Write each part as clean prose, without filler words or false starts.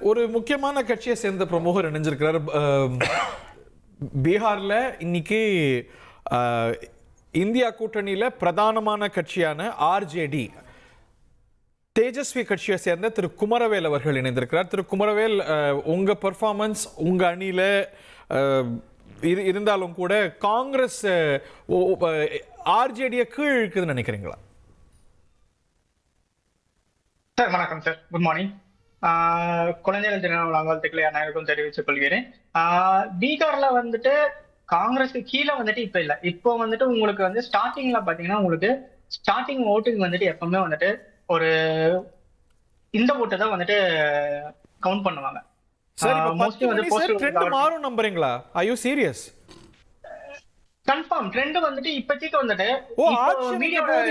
ஒரு முக்கியமான கட்சியை சேர்ந்த பிரமுகர் இணைஞ்சிருக்கிறார். பீகார்ல இன்னைக்கு இந்தியா கூட்டணியில பிரதானமான கட்சியான ஆர்ஜேடி தேஜஸ்வி கட்சியை சேர்ந்த திரு குமரவேல் அவர்கள் இணைந்திருக்கிறார். திரு குமரவேல், உங்க பெர்ஃபார்மன்ஸ் உங்க அணியில இருந்தாலும் கூட காங்கிரஸ் ஆர்ஜேடியை கீழ் இருக்குதுன்னு நினைக்கிறீங்களா? சார் வணக்கம் சார், குட் மார்னிங். குழந்தைகள் தின வாழ்த்துக்களை அனைவருக்கும் தெரிவித்துக் கொள்கிறேன். பீகார்ல வந்துட்டு காங்கிரஸுக்கு கீழே வந்துட்டு இப்ப இல்ல. இப்போ வந்துட்டு உங்களுக்கு வந்து ஸ்டார்டிங்ல பாத்தீங்கன்னா உங்களுக்கு ஸ்டார்டிங் ஓட்டுக்கு வந்துட்டு எப்பவுமே வந்துட்டு ஒரு இந்த ஓட்டு தான் வந்துட்டு கவுண்ட் பண்ணுவாங்க. மோஸ்ட்லி வந்து ட்ரெண்ட் மாறும் நம்புறீங்களா? Are you serious? Confirm trend வந்துட்டு இப்போதைக்கு வந்துட்டு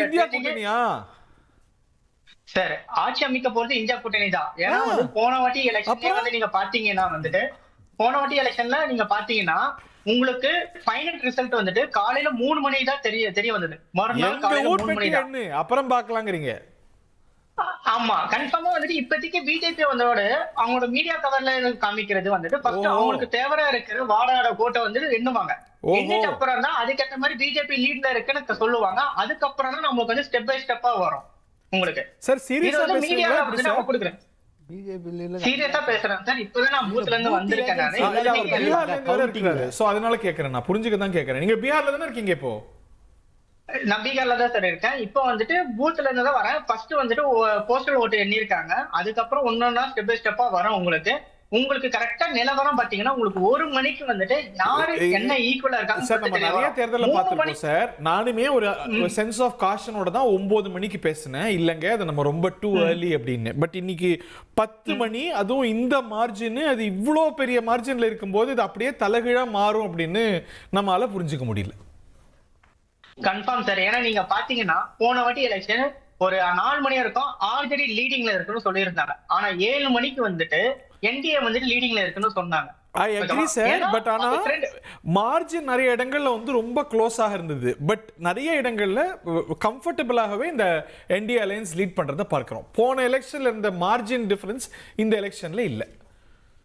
இந்தியா கூட்டணியா சார்? ஆட்சி அமைக்க போறது இந்தியா கூட்டணி தான். ஏன்னா வந்து போன வாட்டி எலெக்ஷன்ல வந்து நீங்க பாத்தீங்கன்னா வந்துட்டு நீங்க பாத்தீங்கன்னா உங்களுக்கு ஃபைனல் ரிசல்ட் வந்துட்டு காலையில 3 மணி தான் தெரிய வந்தது. மறுநாள் காலையில 3 மணி தான். அப்புறம் பார்க்கலாம்ங்கறீங்க? ஆமா, கன்ஃபார்மா வந்துட்டு இப்போதைக்கு பிஜேபி வந்தோட அவங்களோட மீடியா கவர்ல காமிக்கிறது வந்துட்டு ஃபர்ஸ்ட் அவங்களுக்கு தேவையா இருக்கிற வாடாட கோட்டை வந்துட்டு எண்ணுவாங்க. எண்ணிட்டு அப்புறம் தான் அதுக்கேற்ற மாதிரி பிஜேபி லீட்ல இருக்குன்னு சொல்லுவாங்க. அதுக்கப்புறம் தான் நமக்கு வந்து ஸ்டெப் பை ஸ்டெப்பா வரும். உங்களுக்கு சார் சீரியஸா கொடுக்குறேன், சீரியஸா பேசுறேன் சார். இப்பதான் நான் பூத்ல இருந்து வந்திருக்கேன். சோ அதனால கேக்குறேன், நான் புரிஞ்சுக்க தான் கேக்குறேன். நீங்க பீகார்ல தானே இருக்கீங்க? இப்போ நான் பீகார்ல தான் சார் இருக்கேன். இப்போ வந்துட்டு பூத்ல இருந்து தான் வரேன். ஃபர்ஸ்ட் வந்துட்டு போஸ்டல் ஓட்டு எண்ணிருக்காங்க. அதுக்கப்புறம் ஒன்னொன்னா ஸ்டெப் பை ஸ்டெப்பா வரும். உங்களுக்கு கரெக்டா நிலவரம் பாத்தீங்கன்னா உங்களுக்கு 1 மணிக்கு வந்துட்டு யாரு என்ன ஈக்குவலா இருக்காங்க சார். நம்ம நிறைய தேர்தல்ல பாத்துறோம் சார். நானுமே ஒரு சென்ஸ் ஆஃப் காஷனோட தான் 9 மணிக்கு பேசினேன். இல்லங்க அது நம்ம ரொம்ப டூ ஏர்லி அப்படின்னு. பட் இன்னைக்கு 10 மணி, அதுவும் இந்த மார்ஜின், அது இவ்வளோ பெரிய மார்ஜின்ல இருக்கும்போது இது அப்படியே தலைகீழா மாறும் அப்படின்னு நம்மளால புரிஞ்சுக்க முடியல. Confirm sir. ஏன்னா நீங்க பாத்தீங்கன்னா போன வாட்டி எலெக்ஷன் ஒரு 4 மணி வரைக்கும் ஆல்ரெடி லீடிங்ல இருக்குன்னு சொல்லியிருந்தாங்க. ஆனா 7 மணிக்கு வந்துட்டு என்டிஏ வந்துட்டு லீடிங்ல இருக்குன்னு சொன்னாங்க. I agree sir. பட் ஆனா மார்ஜின் நிறைய இடங்கள்ல வந்து ரொம்ப க்ளோஸாக இருந்தது. பட் நிறைய இடங்கள்ல கம்ஃபர்டபுளாகவே இந்த என்டிஏ அலையன்ஸ் லீட் பண்றதை பார்க்கிறோம். போன எலெக்ஷன்ல இருந்த மார்ஜின் டிஃபரன்ஸ் இந்த எலெக்ஷன்ல இல்லை.